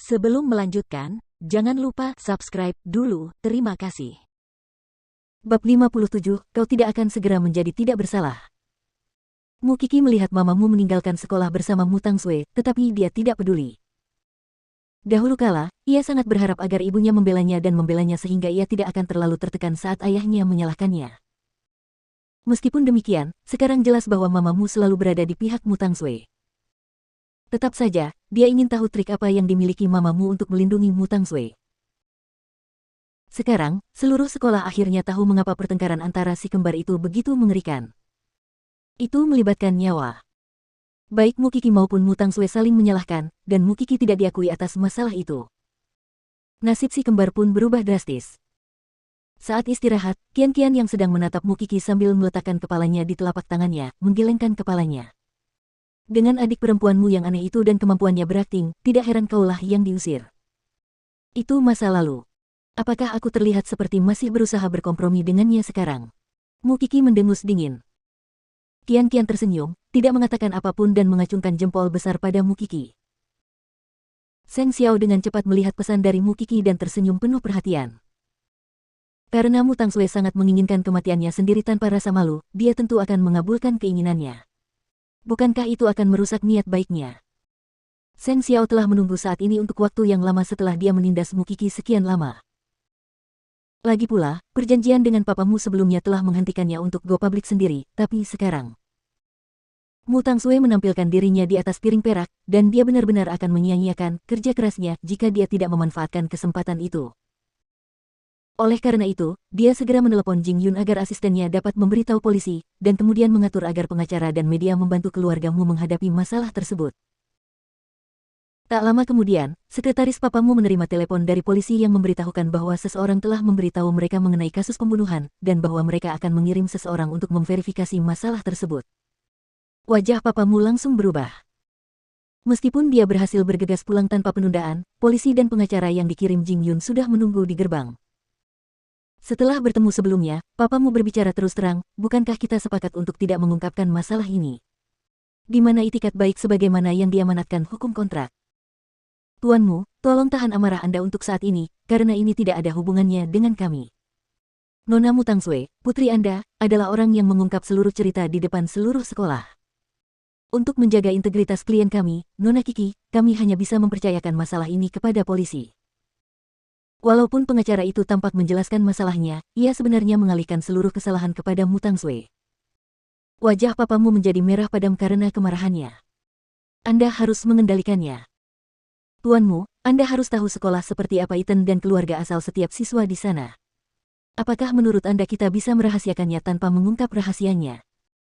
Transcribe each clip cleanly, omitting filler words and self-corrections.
Sebelum melanjutkan, jangan lupa subscribe dulu, terima kasih. Bab 57, kau tidak akan segera menjadi tidak bersalah. Mu Qixi melihat mamamu meninggalkan sekolah bersama Mu Tangshui, tetapi dia tidak peduli. Dahulu kala, ia sangat berharap agar ibunya membelanya dan membelanya sehingga ia tidak akan terlalu tertekan saat ayahnya menyalahkannya. Meskipun demikian, sekarang jelas bahwa mamamu selalu berada di pihak Mu Tangshui. Tetap saja, dia ingin tahu trik apa yang dimiliki mamamu untuk melindungi Mu Tangshui. Sekarang, seluruh sekolah akhirnya tahu mengapa pertengkaran antara si kembar itu begitu mengerikan. Itu melibatkan nyawa. Baik Mu Qixi maupun Mu Tangshui saling menyalahkan, dan Mu Qixi tidak diakui atas masalah itu. Nasib si kembar pun berubah drastis. Saat istirahat, Qian-Qian yang sedang menatap Mu Qixi sambil meletakkan kepalanya di telapak tangannya, menggelengkan kepalanya. Dengan adik perempuanmu yang aneh itu dan kemampuannya berakting, tidak heran kaulah yang diusir. Itu masa lalu. Apakah aku terlihat seperti masih berusaha berkompromi dengannya sekarang? Mu Qixi mendengus dingin. Qian-Qian tersenyum, tidak mengatakan apapun dan mengacungkan jempol besar pada Mu Qixi. Seng Xiao dengan cepat melihat pesan dari Mu Qixi dan tersenyum penuh perhatian. Karena Mu Tangshui sangat menginginkan kematiannya sendiri tanpa rasa malu, dia tentu akan mengabulkan keinginannya. Bukankah itu akan merusak niat baiknya? Seng Xiao telah menunggu saat ini untuk waktu yang lama setelah dia menindas Mu Qixi sekian lama. Lagi pula, perjanjian dengan papamu sebelumnya telah menghentikannya untuk go public sendiri, tapi sekarang Mu Tangshui menampilkan dirinya di atas piring perak, dan dia benar-benar akan menyia-nyiakan kerja kerasnya jika dia tidak memanfaatkan kesempatan itu. Oleh karena itu, dia segera menelepon Jing Yun agar asistennya dapat memberitahu polisi, dan kemudian mengatur agar pengacara dan media membantu keluargamu menghadapi masalah tersebut. Tak lama kemudian, sekretaris papamu menerima telepon dari polisi yang memberitahukan bahwa seseorang telah memberitahu mereka mengenai kasus pembunuhan, dan bahwa mereka akan mengirim seseorang untuk memverifikasi masalah tersebut. Wajah papamu langsung berubah. Meskipun dia berhasil bergegas pulang tanpa penundaan, polisi dan pengacara yang dikirim Jing Yun sudah menunggu di gerbang. Setelah bertemu sebelumnya, papamu berbicara terus terang, bukankah kita sepakat untuk tidak mengungkapkan masalah ini? Di mana itikat baik sebagaimana yang diamanatkan hukum kontrak? Tuanmu, tolong tahan amarah Anda untuk saat ini, karena ini tidak ada hubungannya dengan kami. Nona Mu Tangshui, putri Anda, adalah orang yang mengungkap seluruh cerita di depan seluruh sekolah. Untuk menjaga integritas klien kami, Nona Qixi, kami hanya bisa mempercayakan masalah ini kepada polisi. Walaupun pengacara itu tampak menjelaskan masalahnya, ia sebenarnya mengalihkan seluruh kesalahan kepada Mu Tangshui. Wajah papamu menjadi merah padam karena kemarahannya. Anda harus mengendalikannya. Tuanmu, Anda harus tahu sekolah seperti apa Iten dan keluarga asal setiap siswa di sana. Apakah menurut Anda kita bisa merahasiakannya tanpa mengungkap rahasianya?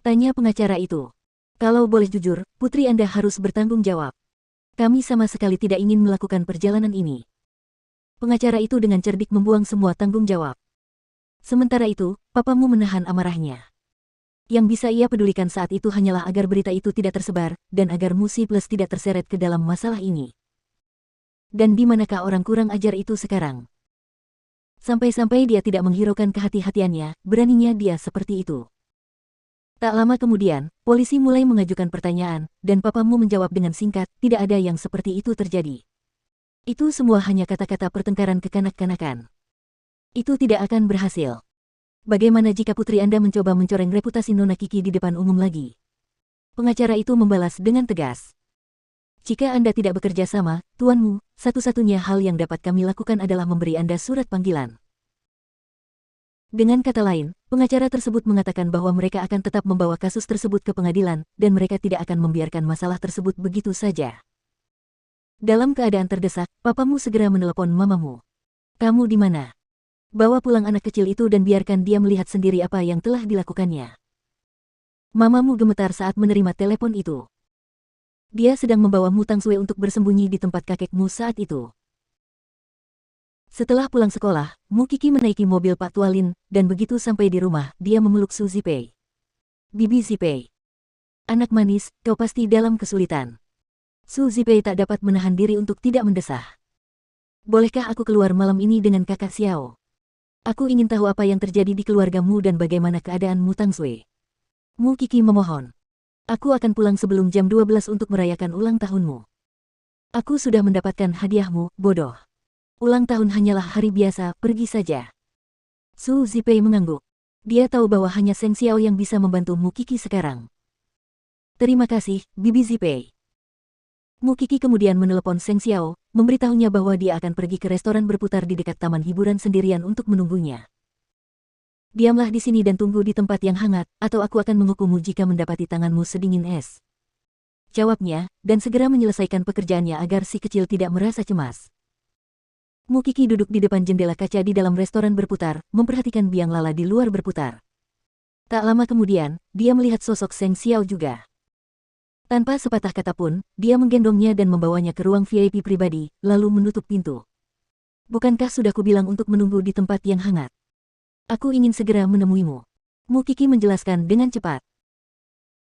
Tanya pengacara itu. Kalau boleh jujur, putri Anda harus bertanggung jawab. Kami sama sekali tidak ingin melakukan perjalanan ini. Pengacara itu dengan cerdik membuang semua tanggung jawab. Sementara itu, papamu menahan amarahnya. Yang bisa ia pedulikan saat itu hanyalah agar berita itu tidak tersebar, dan agar Mu Si Plus tidak terseret ke dalam masalah ini. Dan di manakah orang kurang ajar itu sekarang? Sampai-sampai dia tidak menghiraukan kehati-hatiannya, beraninya dia seperti itu. Tak lama kemudian, polisi mulai mengajukan pertanyaan, dan papamu menjawab dengan singkat, tidak ada yang seperti itu terjadi. Itu semua hanya kata-kata pertengkaran kekanak-kanakan. Itu tidak akan berhasil. Bagaimana jika putri Anda mencoba mencoreng reputasi Nona Qixi di depan umum lagi? Pengacara itu membalas dengan tegas. Jika Anda tidak bekerja sama, tuanmu, satu-satunya hal yang dapat kami lakukan adalah memberi Anda surat panggilan. Dengan kata lain, pengacara tersebut mengatakan bahwa mereka akan tetap membawa kasus tersebut ke pengadilan, dan mereka tidak akan membiarkan masalah tersebut begitu saja. Dalam keadaan terdesak, papamu segera menelepon mamamu. Kamu di mana? Bawa pulang anak kecil itu dan biarkan dia melihat sendiri apa yang telah dilakukannya. Mamamu gemetar saat menerima telepon itu. Dia sedang membawa Mu Tangshui untuk bersembunyi di tempat kakekmu saat itu. Setelah pulang sekolah, Mu Qixi menaiki mobil Pak Tualin, dan begitu sampai di rumah, dia memeluk Su Zipei. Bibi Zipei. Anak manis, kau pasti dalam kesulitan. Su Zipei tak dapat menahan diri untuk tidak mendesah. Bolehkah aku keluar malam ini dengan kakak Xiao? Aku ingin tahu apa yang terjadi di keluargamu dan bagaimana keadaan Mu Tangshui. Mu Qixi memohon. Aku akan pulang sebelum jam 12 untuk merayakan ulang tahunmu. Aku sudah mendapatkan hadiahmu, bodoh. Ulang tahun hanyalah hari biasa, pergi saja. Su Zipei mengangguk. Dia tahu bahwa hanya Seng Xiao yang bisa membantu Mu Qi sekarang. Terima kasih, Bibi Zipei. Mu Qi kemudian menelepon Seng Xiao, memberitahunya bahwa dia akan pergi ke restoran berputar di dekat taman hiburan sendirian untuk menunggunya. Diamlah di sini dan tunggu di tempat yang hangat, atau aku akan menghukummu jika mendapati tanganmu sedingin es. Jawabnya, dan segera menyelesaikan pekerjaannya agar si kecil tidak merasa cemas. Mu Qi duduk di depan jendela kaca di dalam restoran berputar, memperhatikan biang lala di luar berputar. Tak lama kemudian, dia melihat sosok Seng Xiao juga. Tanpa sepatah kata pun, dia menggendongnya dan membawanya ke ruang VIP pribadi, lalu menutup pintu. Bukankah sudah kubilang untuk menunggu di tempat yang hangat? Aku ingin segera menemuimu. Mu Qi menjelaskan dengan cepat.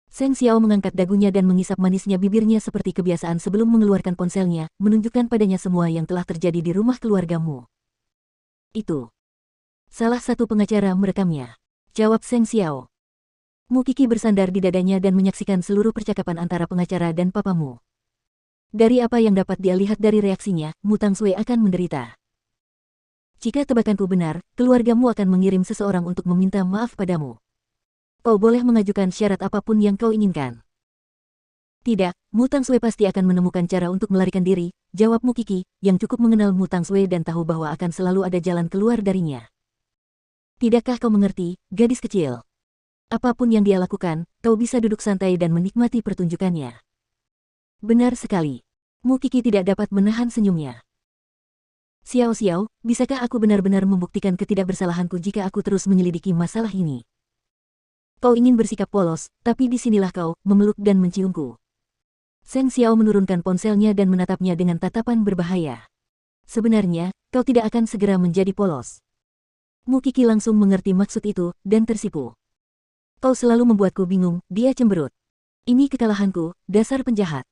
Seng Xiao mengangkat dagunya dan mengisap manisnya bibirnya seperti kebiasaan sebelum mengeluarkan ponselnya, menunjukkan padanya semua yang telah terjadi di rumah keluargamu. Itu. Salah satu pengacara merekamnya. Jawab Seng Xiao. Mu Qi bersandar di dadanya dan menyaksikan seluruh percakapan antara pengacara dan papamu. Dari apa yang dapat dia lihat dari reaksinya, Mu Tangshui akan menderita. Jika tebakanku benar, keluargamu akan mengirim seseorang untuk meminta maaf padamu. Kau boleh mengajukan syarat apapun yang kau inginkan. Tidak, Mu Tangshui pasti akan menemukan cara untuk melarikan diri, jawab Mu Qi, yang cukup mengenal Mu Tangshui dan tahu bahwa akan selalu ada jalan keluar darinya. Tidakkah kau mengerti, gadis kecil? Apapun yang dia lakukan, kau bisa duduk santai dan menikmati pertunjukannya. Benar sekali. Mu Qi tidak dapat menahan senyumnya. Xiao Xiao, bisakah aku benar-benar membuktikan ketidakbersalahanku jika aku terus menyelidiki masalah ini? Kau ingin bersikap polos, tapi disinilah kau, memeluk dan menciumku. Seng Xiao menurunkan ponselnya dan menatapnya dengan tatapan berbahaya. Sebenarnya, kau tidak akan segera menjadi polos. Mu Qi langsung mengerti maksud itu, dan tersipu. Kau selalu membuatku bingung, dia cemberut. Ini kekalahanku, dasar penjahat.